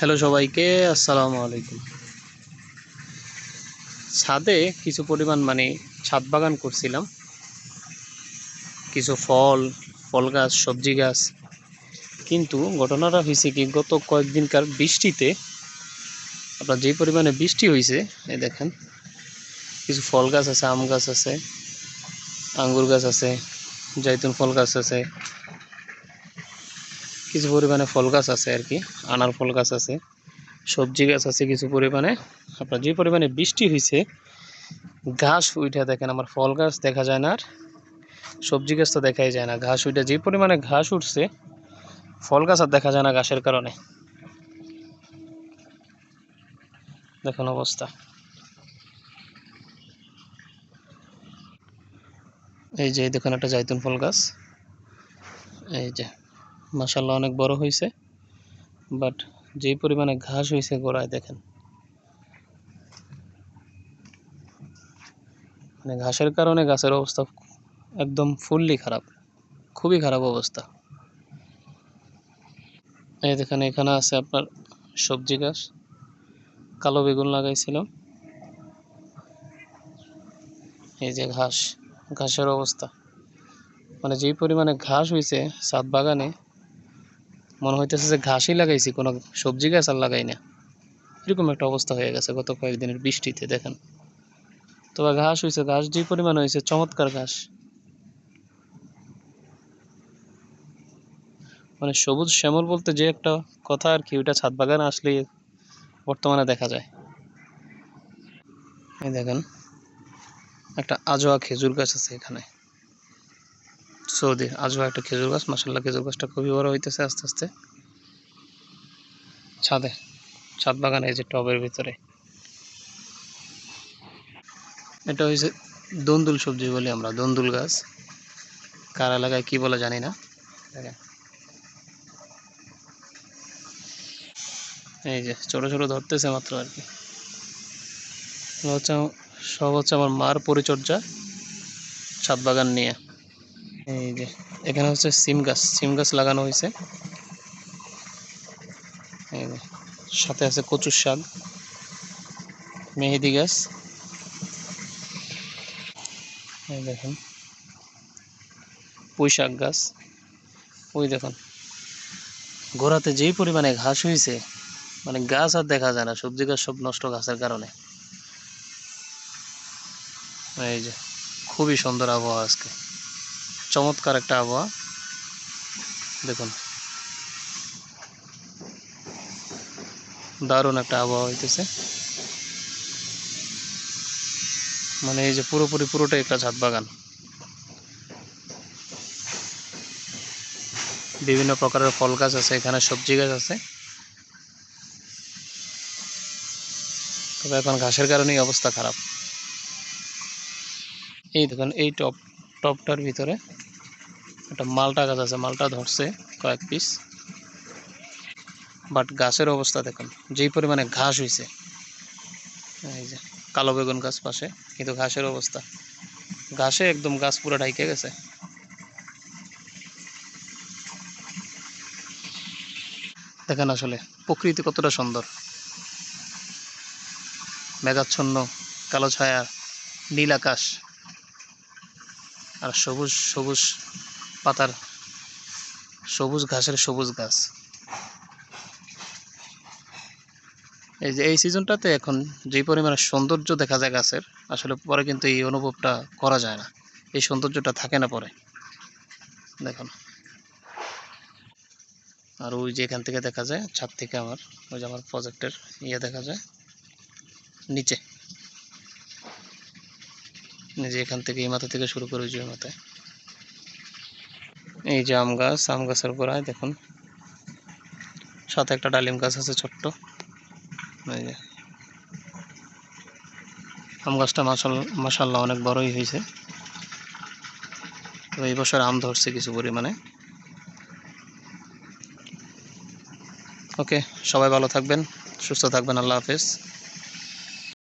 Hello সবাইকে, আসসালামু আলাইকুম। ছাদে কিছু পরিমাণ ছাদ বাগান করছিলাম। কিছু ফল গাছ, সবজি গাছ। কিন্তু ঘটনাটা হয়েছে কি, গত কয়েকদিনকার বৃষ্টিতে আপনার যে পরিমাণে বৃষ্টি হয়েছে, এই দেখেন কিছু ফল গাছ আছে, আম গাছ আছে, আঙ্গুর গাছ আছে, জাইতুন ফল গাছ আছে, কিছু পরিমাণে ফল গাছ আছে আর কি, আনার ফল গাছ আছে, সবজি গাছ আছে কিছু পরিমাণে। আপনার যে পরিমাণে বৃষ্টি হয়েছে, ঘাস উঠে দেখেন, আমার ফল গাছ দেখা যায় না, আর সবজি গাছ তো দেখাই যায় না। ঘাস উঠে যে পরিমাণে ঘাস উঠছে, ফল গাছ আর দেখা যায় না ঘাসের কারণে। দেখুন অবস্থা। এই যে দেখুন একটা জাইতুন ফল গাছ, এই যে মাশাআল্লাহ অনেক বড় হয়েছে, বাট যেই পরিমাণে ঘাস হয়েছে গোড়ায় দেখেন, ঘাসের কারণে গাছের অবস্থা একদম ফুললি খারাপ, খুবই খারাপ অবস্থা। এই দেখেন এখানে আছে আপনার সবজি গাছ, কালো বেগুন লাগাইছিলাম। এই যে ঘাসের অবস্থা, যেই পরিমাণে ঘাস হয়েছে ছাদ বাগানে, মনে হইতেছে যে ঘাসই লাগাইছি, কোনো সবজি গাছ আর লাগাই না, এরকম একটা অবস্থা হয়ে গেছে গত কয়েকদিনের বৃষ্টিতে। দেখেন তবে ঘাস হয়েছে, ঘাস যে পরিমাণ হয়েছে, চমৎকার ঘাস, সবুজ শ্যামল বলতে যে একটা কথা আর কি, ওইটা ছাদ বাগানে আসলে বর্তমানে দেখা যায়। এই দেখেন একটা আজোয়া খেজুর গাছ আছে এখানে, সৌদি আজোয়া একটা খেজুর গাছ। মাশাআল্লাহ খেজুর গাছটা খুবই বড় হইতেছে আস্তে আস্তে। ছাদ বাগানে এই যে টবের ভিতরে, এটা হয়েছে দন্দুল সবজি বলি আমরা, দন্দুল গাছ। কার এলাকায় কি বলে জানি না। দেখেন এই যে ছোট ছোট ধরতেছে মাত্র আর কি। সব হচ্ছে আমার মার পরিচর্যা ছাদ বাগান নিয়ে। এই যে এখানে হচ্ছে সিম গাছ লাগানো হয়েছে। এই যে সাথে আছে কচুর শাক, মেহেদি গাছ। এই দেখেন পুঁই শাক গাছ। ওই দেখুন গোড়াতে যেই পরিমাণে ঘাস হয়েছে, গাছ আর দেখা যায় না, সবজি গাছ সব নষ্ট ঘাসের কারণে। এই যে খুবই সুন্দর আবহাওয়া আজকে, চমৎকার একটা আবহাওয়া। দেখুন দারুণ একটা আবহাওয়া হইতেছে। এই যে পুরোটাই একটা ছাদ বাগান, বিভিন্ন প্রকারের ফল গাছ আছে, এখানে সবজি গাছ আছে। তবে এখন ঘাসের কারণেই অবস্থা খারাপ। এই দেখুন এই টপটার ভিতরে একটা মালটা গাছ আছে, মালটা ধরছে কয়েক পিস, বাট গাছের অবস্থা দেখুন যেই পরিমাণে ঘাস হয়েছে। এই যে কালো বেগুন গাছ পাশে, কিন্তু ঘাসের অবস্থা, ঘাসে একদম গাছ পুরো ঢাইকে গেছে। দেখেন আসলে প্রকৃতি কতটা সুন্দর, মেঘাচ্ছন্ন কালো ছায়া, নীল আকাশ, আর সবুজ সবুজ পাতার, সবুজ ঘাসের সবুজ গাছ। এই যে এই সিজনটাতে এখন যে পরিমাণে সৌন্দর্য দেখা যায় গাছের, আসলে পরে কিন্তু এই অনুভবটা করা যায় না, এই সৌন্দর্যটা থাকে না পরে। দেখুন আর ওই যে এখান থেকে দেখা যায় ছাদ থেকে, ওই যে আমার প্রজেক্টের দেখা যায় নিচে, যে এখান থেকে এই মাথা থেকে শুরু করে ওই যে মাথায়। এই যে আম গাছের গোড়ায় দেখুন সাথে একটা ডালিম গাছ আছে ছোট্ট। এই যে আম গাছটা মাশাআল্লাহ অনেক বড়ই হয়েছে। তো এই বছর আম ধরছে কিছু পরিমাণে। ওকে, সবাই ভালো থাকবেন, সুস্থ থাকবেন, আল্লাহ হাফেজ।